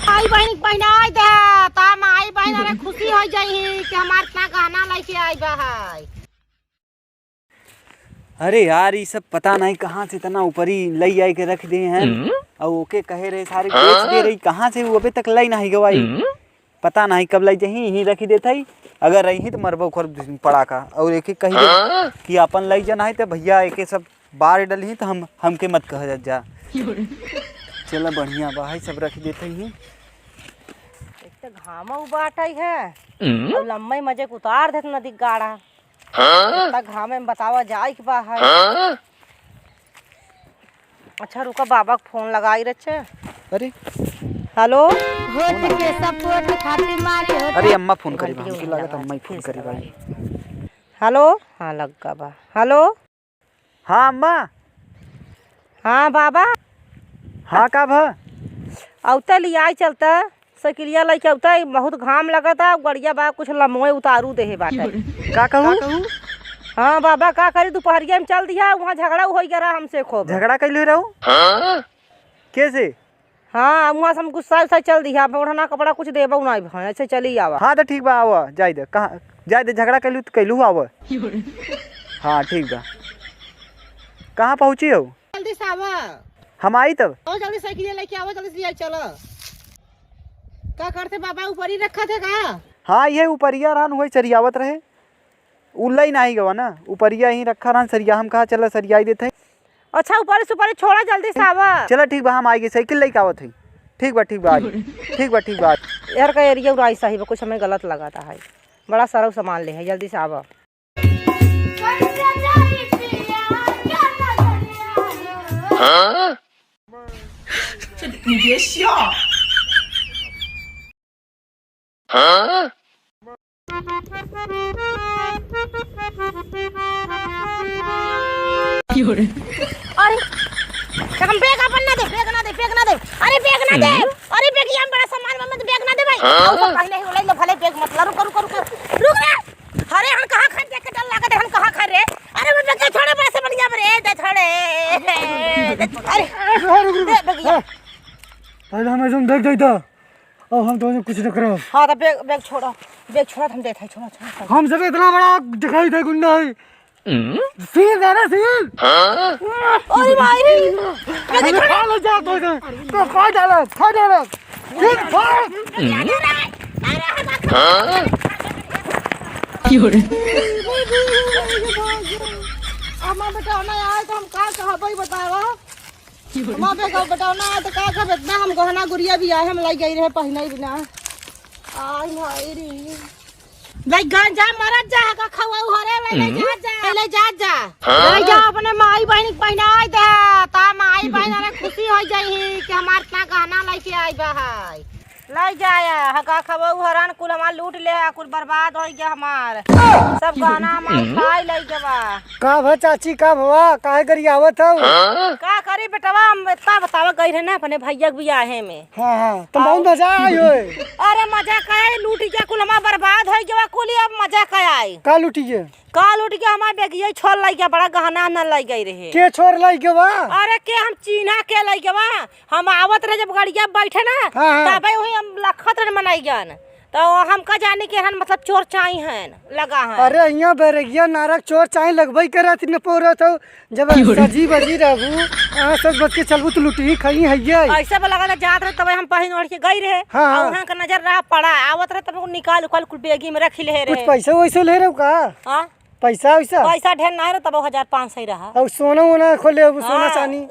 आई बहन पहनाई दे ता माई बहन रे खुशी हो जाई कि हमार इतना गहना लेके आई बा है। अरे यार ये सब पता नहीं कहाँ से इतना ऊपर ही लई आई के रख दिए हैं और ओके कहे रहे सारे बेच दे रही कहाँ से वो अभी तक लई नहीं गवाई पता नहीं कब लई जाही यहीं रखी देता ही अगर रही तो मरबो खर पड़ा का और एक कही दे कि अपन लई जाना है तो भैया एक सब बार डली तो हमके मत कह जा चलो बढ़िया बा है सब रख देते ही एक तो घामा उबाटई है और लम्बई मजे के उतार देत नदी गाड़ा घामे में बतावा जाए कि बा है। अच्छा रुका बाबा को फोन लगाई रचे। अरे हेलो अरे अम्मा फोन करी हमको लागत अम्मा ही फोन करी भाई। हेलो हाँ लगा बा हेलो हाँ अम्मा हाँ बाबा हाँ का भा औता लिया चलता सकिलिया लेके औता बहुत घाम लगता गड़िया बा कुछ लम्बे उतारू दे बाटे का कहूँ हाँ बाबा का करी दोपहरिया में चल दिया वहाँ झगड़ा हो गया हमसे खूब झगड़ा कैले रहूँ कैसे हाँ वहाँ से हम गुस्सा उस्सा चल दिया ओढ़ना कपड़ा कुछ देबो नहीं भाई ऐसे चली आवा। हाँ तो ठीक बा आवा जाए दे कहाँ जाए दे झगड़ा कैलू तो कैलू आवा हाँ ठीक बा कहाँ पहुँची हो जल्दी से आवा हम आई तब जल्दी साइकिल लेके आवा जल्दी से चलो का करते बाबा ऊपर ही रखा थे का। हाँ ये ऊपरिया रहन वही सरियावत रहे उल्ला ही नहीं गवा ना ऊपरिया ही रखा रहन सरिया हम कहा चला सरिया देते। अच्छा ऊपर से ऊपर छोड़ा जल्दी से आवा। चलो ठीक बा हम आएंगे साइकिल लेके आवत है ठीक बा ठीक बा ठीक बा यार का एरिया उराई सही बा कुछ हमें गलत लगाता है बड़ा सारा सामान ले है जल्दी से आवा। अरे हम बैग अपन ना दे अरे बैग ना दे अरे बैग यहाँ बड़ा सामान में बैग ना दे भाई और सब पहले ही उड़ाई लो भले बैग मत ला रुक ना अरे हम कहाँ खा देख के डर लगा दे हम कहाँ खा रे अरे मैं बैग छोड़े बड़ा से बढ़िया रे दे छोड़े अरे बैग पहले हमें तुम देख देता और हम तो कुछ न करो। हाँ तो बैग छोड़ा हम देते हैं छोड़ा हम सब इतना बड़ा दिखाई दे गुंडा है सील दे ना सील अरे भाई रे खा लो जा तो खा डालो सील अम्मा बताओ ना यार तो हम का कहबई बतावा अम्मा बताओ ना तो का कहब इतना हम गहना गुड़िया भी आए हम लाई गई रहे पहना ही बिना आई भाई रे भाई गांजा मरत जा का खवा हरे ले जा अपने माई बहन पहनाई दे ता माई बहन रे खुशी हो जाई कि हमार इतना गहना लेके आई बा है लाई जाया हका खवा हरान कुल हमार लूट ले कुल बर्बाद हो गया हमार सब गहना हमार खाई ले के बा का भा चाची का भवा काहे करी आवत हो का करी बेटवा हम इतना बतावा गई रहे ना अपने भैया के बियाहे में। हां तुम बहुत मजा आई हो अरे मजा काहे लूट गया कुल हमार बर्बाद हो गया कुल अब मजा काहे आई का लूटिए का लूट गया हमार बेगिए छोड़ लाई गया बड़ा गहना न लाई गई रहे के छोड़ लाई के बा अरे के हम चीना के लाई के बा हम आवत रहे जब गाड़िया बैठे ना तबे वही हम लखत रहे मनाई गन तो हम का जाने के हन मतलब चोर चाई हन लगा है। अरे यहाँ बेरगिया नारक चोर चाई लगबई करत न पोरा तो जब सजी बजी रहबू सज बज के चलबू तो लुटी खई हइया ऐसे लगा था जात रहे तबे हम पहन ओढ़ के गई रहे और वहां का नजर रहा पड़ा आवत रहे तब निकाल कुल बेगी में रख ले रहे कुछ पैसा वैसे ले रहे का हां पैसा ढेर नहीं रहा तब 1500 रहा और सोना वोना खोले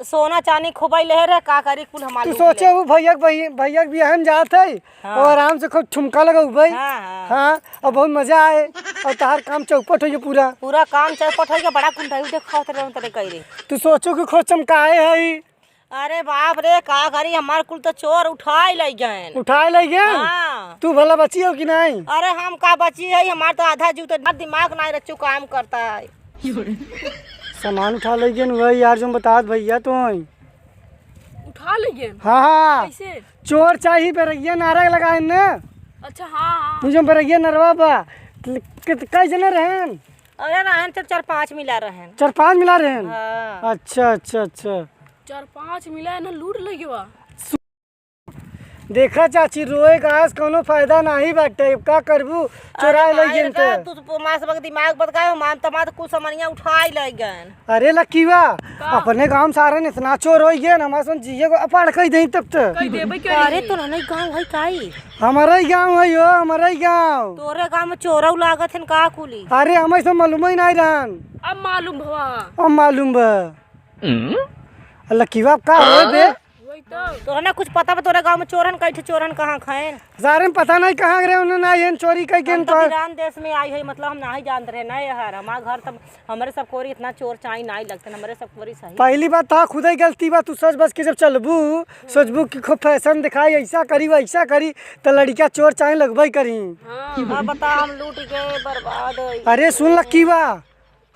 सोना चांदी खोबाई ले रहे का करी कुल हमार तू सोचे वो भैया भी हम जात है और आराम से खूब ठुमका लगाऊ भाई हां और बहुत मजा आए और तार काम चौपट हो पूरा काम चौपट हो बड़ा कुंठाई देखा तरे कई रे तू सोचो कि खोज चमकाए है अरे बाप रे का करी हमार कुल तो चोर उठाए ले गए हां तू भला बची हो कि नहीं अरे हम का बची है हमार तो आधा जीव तो दिमाग नहीं रचू काम करता है सामान उठा ले गए वही यार जो बता भैया तो उठा ले गए हां कैसे चोर चाहिए बेरगिया नारा लगाए ना अच्छा हां मुझे बेरगिया नरवा बा कई जने रहन अरे रहन तो 4-5 मिला रहन। 4-5 मिला रहे हैं? हाँ। अच्छा अच्छा अच्छा। 4-5 मिला है ना, लूट लगे बा। देखा चाची, रोए घास कोनो फायदा नहीं बाटे, का करबू चोराए ले गेन ते। तू मास बक दिमाग बदकायो मान तमात कुछ सामानिया उठाई ले गन। अरे लकीवा, अपने गांव सारे ने इतना चोर हो गए हमारे सन जिए को अपाड़ कह दई तब तक। कई देबे के अरे तो नहीं गांव है काई? हमारा ही गांव है यो, हमारा ही गांव। तोरे गांव में चोरौ लागत है का कुली? अरे हमें सब मालूम ही नहीं रहन। अब मालूम भवा। अब मालूम बा। लकीवा का होए बे? वही तो। तोरा ना कुछ पता बा तोरे गांव में चोरन कैठे चोरन कहां खाएन? सारे में पता नहीं कहाँ गए उन्होंने ना ये चोरी कह के हम तो ईरान देश में आई है, मतलब हम नहीं जानते रहे ना यार। हमारा घर तब हमारे सब कोरी इतना चोर चाई नहीं लगते, हमारे सब कोरी सही। पहली बात था खुद ही गलती बा, तू सच बस के जब चलबू सोचबू कि खूब फैशन दिखाई, ऐसा करी वैसा करी तो लड़किया चोर चाहे लगभग करी। अब बता हम लूट के बर्बाद होई। अरे सुन लकीवा,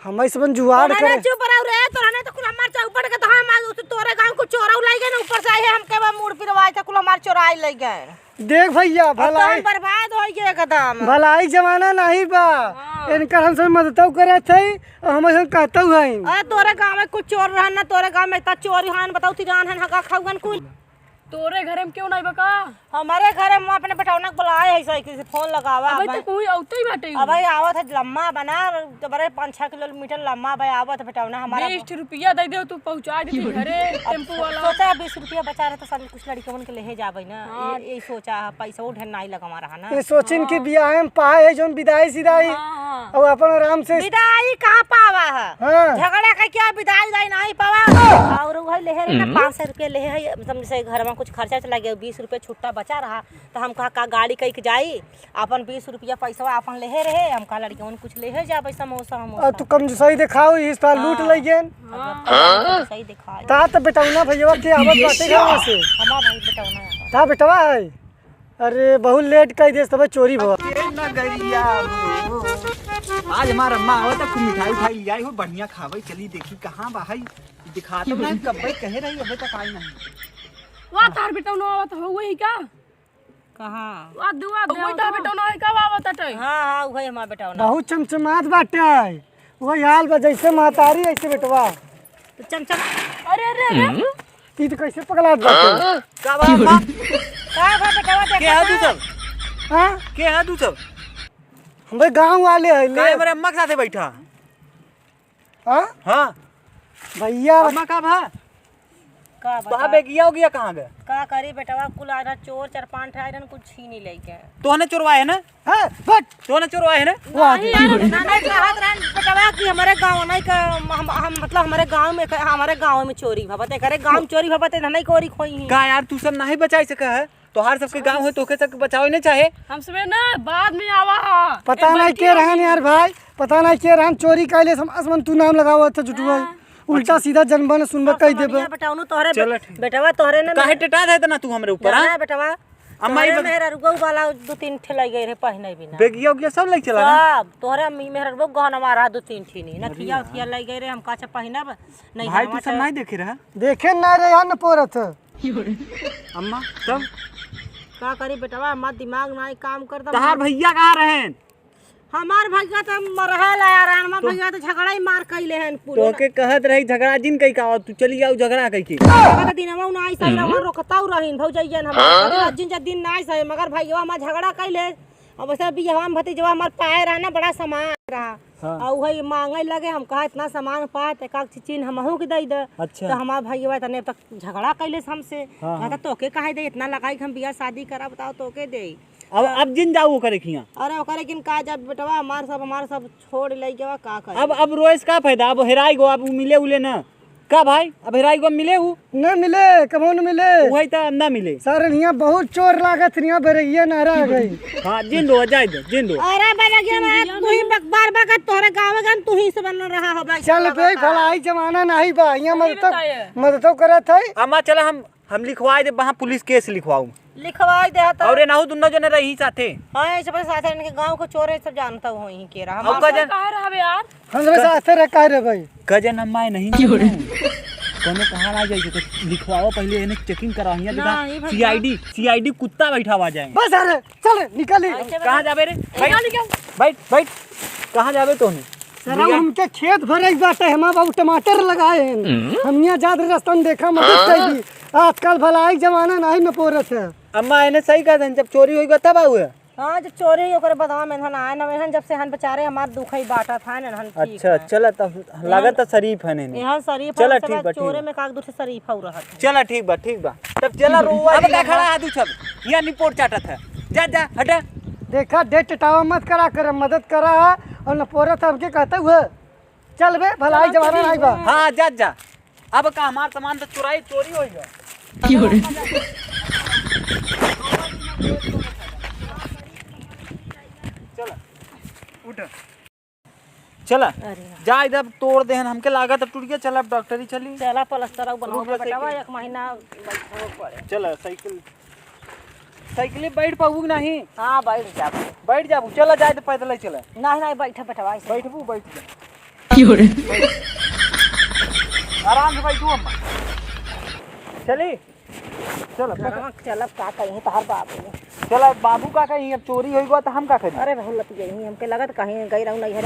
हमें सब जुआड़ तोरा करे। ना चुप रहो रे, तोरा ने तो कुल हमार चौपट के तो हम तोरे गांव को चोरौ लाई गए ना, ऊपर से आए हम के बा मूड पिरवाए था कुल हमार चोराई ले गए। देख भैया, भलाई बर्बाद हो गए एकदम। भलाई जमाना नहीं बा, इनकर हम सब मदद करे थे और हम सब कहते हैं। अरे तोरे गांव में कुछ चोर रहन ना, तोरे गांव में इतना चोरी हन बताऊ तिरान हन हका खाउगन कुल। तोरे घरे में क्यों नहीं बका? हमारे घर में अपने बेटौना को बुलाए है, साइकिल से फोन लगावा। अबे तो कोई औते ही बाटे। अब भाई आवत है लम्मा बना बड़े 5-6 किलोमीटर लम्मा भाई आवत है बेटौना हमारा। 20 रुपया दे दे, तू पहुंचा देती घरे टेम्पो वाला। सोचा 20 रुपया बचा रहे तो सब कुछ लड़कियों के ले जाबे ना, यही सोचा पैसा ढेर नहीं लगा रहा ना। ये सोचिन की बियाह में पाए है जोन विदाई सिदाई और अपन आराम से विदाई कहाँ पावा है? हाँ। झगड़ा का क्या विदाई नहीं पावा। और वही ले रहे ना 500 रुपया ले है, मतलब से घर में कुछ खर्चा चला गया, 20 रुपया छुट्टा बचा रहा तो हम कहा का गाड़ी कह के जाई अपन 20 रुपया पैसा अपन ले रहे, हम कहा लड़कियों कुछ ले जाबे समोसा और तू कम सही दिखाओ इस बार लूट ले गेन। सही दिखाई ता तो बेटौना भैया के आवत बाटे गांव से। हमारा भाई बेटौना ता बेटवा है। अरे बहुत लेट कह दे तब चोरी भवा। आज हमारा अम्मा आवत है, खूब मिठाई उठाई लिया हो, बढ़िया खावे। चली देखी कहाँ बा है, दिखाता नहीं कब भाई कहे रही अबे तक आई नहीं। वा तार बेटौना आवत हो वही का? कहाँ? वा दुआ वही तार बेटौना है का आवत हटे? हाँ वही हमारा बेटौना। बहुत चमचमात बाटे, वही हाल बा जैसे महतारी ऐसे बेटवा। तो चमचम। अरे अरे ती तो कैसे पगलात बाटे। का बा अम्मा? का बा बेटवा देख के है तू सब? हां के है तू सब? हम गांव वाले है ले। काय मेरे अम्मा के साथे बैठा? हां हां भैया अम्मा का भा? का तो बता? अबे किया हो गया कहाँ गए? का करी बेटवा कुल आना चोर 4-5 आयरन कुछ छीनी लेके। तोहने चोरवाए है ना? हां बट तोहने चोरवाए है ना? नहीं कहत रहन बेटवा कि हमारे गांव नहीं का हम मतलब हमारे गांव में चोरी भबते करे, गांव में चोरी भबते नहीं कोरी खोई। का यार तू सब नहीं बचाई सका है, तोहार सबके गांव है तोके सब बचावे नहीं चाहे। हम सबे ना बाद में आवा। पता नहीं के रहन यार भाई, पता नहीं के रहन चोरी कैले समझ तू नाम लगावा था जुटवा उल्टा सीधा जनबन सुनबा कह देबे। बेटाउनु तोहरे चलो ठीक। बेटवा तोहरे ने काहे टेटा है तना तू हमरे ऊपर? हां बेटवा अम्मा तोहरे मेहरा रुगौ वाला 2-3 ठे लग गए रे पहने बिना। बेगिया उगिया सब लग चला ना? सब तोहरे मेहरा रुगौ गहना मारा 2-3 ठे नहीं नथिया उथिया लग गए रे, हम काचा पहनब नहीं। भाई तू सब नहीं देखे रहा? देखे ना रे हन पोरत। अम्मा सब का करी बेटवा हमार दिमाग नहीं काम करता। तहार भैया कहाँ रहें? हमार भैया तो मरहल यार, हमार भैया तो झगड़ा ही मार कइले हन पूरे। तोके कहत रही झगड़ा जिन कई का तू चली जाऊ झगड़ा कई के। का दिनमा ना आई सही रहा रोकताऊ रहिन भौजैयन हमार जिन दिन ना आई सही, मगर भैया हमार झगड़ा कइले। अब सब बियाह में भतीजवा हमार पाए रहा ना बड़ा सामान रहा और वही मांगे लगे, हम कहा इतना सामान पाए त का चीन हमहू के दई दे। अच्छा। तो हमार भैया तने तक झगड़ा कइले हमसे, कहता तोके काहे दे इतना लगाई हम बियाह शादी करा बताओ तोके दे। अब जिन जाऊ करे खिया। अरे ओकरे किन का जब बेटवा हमार सब छोड़ ले गवा का करे। अब रोइस का फायदा, अब हेराई गो अब मिले उले ना का भाई, अब हेराई गो मिले हु न मिले कबो न मिले, वही त ना मिले। सारे यहाँ बहुत चोर लागत यहाँ बेरैया नारा आ गई। हां जिन दो जाय दो जिन दो। अरे बेटा क्या तू ही बार बार तोहरे गांव में तू ही से बन रहा हो भाई। चल बे भलाई जमाना नहीं बा, यहाँ मदद करत है। अम्मा चला हम लिखवाए दे, वहां पुलिस केस लिखवाऊ लिखवाई दे तो। और नाहु दुनो जने रही साथे। हां ऐसे पर साथे इनके गांव को चोर है सब जानता हो ही के रहा। अब कजन काहे रहबे यार? हमरे साथ रह का रे भाई कजन अम्मा नहीं कोनो कहा ना जाई तो लिखवाओ पहले, इन्हें चेकिंग कराहिया देखा सीआईडी कुत्ता बैठा हुआ जाए। बस अरे चल निकल। कहां जाबे रे? बैठ कहां जाबे तोने? सर हमके खेत भरे बाटे हमा बाबू टमाटर लगाए हैं हम यहाँ ज्यादा रास्ता में देखा मदद कर दी आजकल भलाई जमाना नहीं न पोरत है। अम्मा इन्हें सही कहा जब चोरी हुई तब आऊ है। हाँ जब चोरी ओकरे बदवा में हन आए न जब से हन बेचारे हमार दुख ही बाटा था न हन ठीक अच्छा चला तब लागत है शरीफ है नहीं। यहाँ शरीफ चला है, ठीक बा, चोरे ठीक में काग दूसरे शरीफ हो रहा है। चला ठीक बा तब चला रोवा अब का खड़ा आदू छब यहाँ निपोट चाटत है जा हटा। देखा डेट टटावा मत करा कर मदद करा और न पोरत हमके कहते हुए चल बे भलाई जमाना नहीं बा। हाँ जा अब का हमार सामान तो चोरी हो गया। चला उठ चला जा इधर तोड़ दे हमके लागत अब टूट गया। चल अब डॉक्टरी चली चला प्लास्टर बनाओ रुक बेटा साइकिल। एक महीना बैठो पड़े। चला साइकिल बैठ पाऊ नहीं। हाँ बैठ जाबू चला जाए तो पैदल ही चला नहीं बैठा बेटा बैठ आराम से बैठू अम्मा चली चल चलब का कहीं तहार बाबू चला बाबू का कहीं अब चोरी होई गो तो हम का करी। अरे बहुत लती गई हमके लगत कहीं गई रहूं नहीं है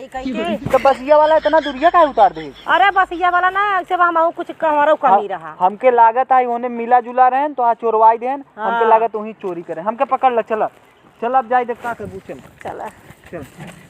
कहीं के तो बसिया वाला इतना दूरिया का उतार दे। अरे बस ये वाला ना ऐसे हम कुछ हमारा कमी रहा। हमके लागत है उन्हें मिला जुला रहन तो आज चोरवाई देन हमके लागत वही चोरी करे हमके पकड़ ल। चला अब जाए देख का कर चल चला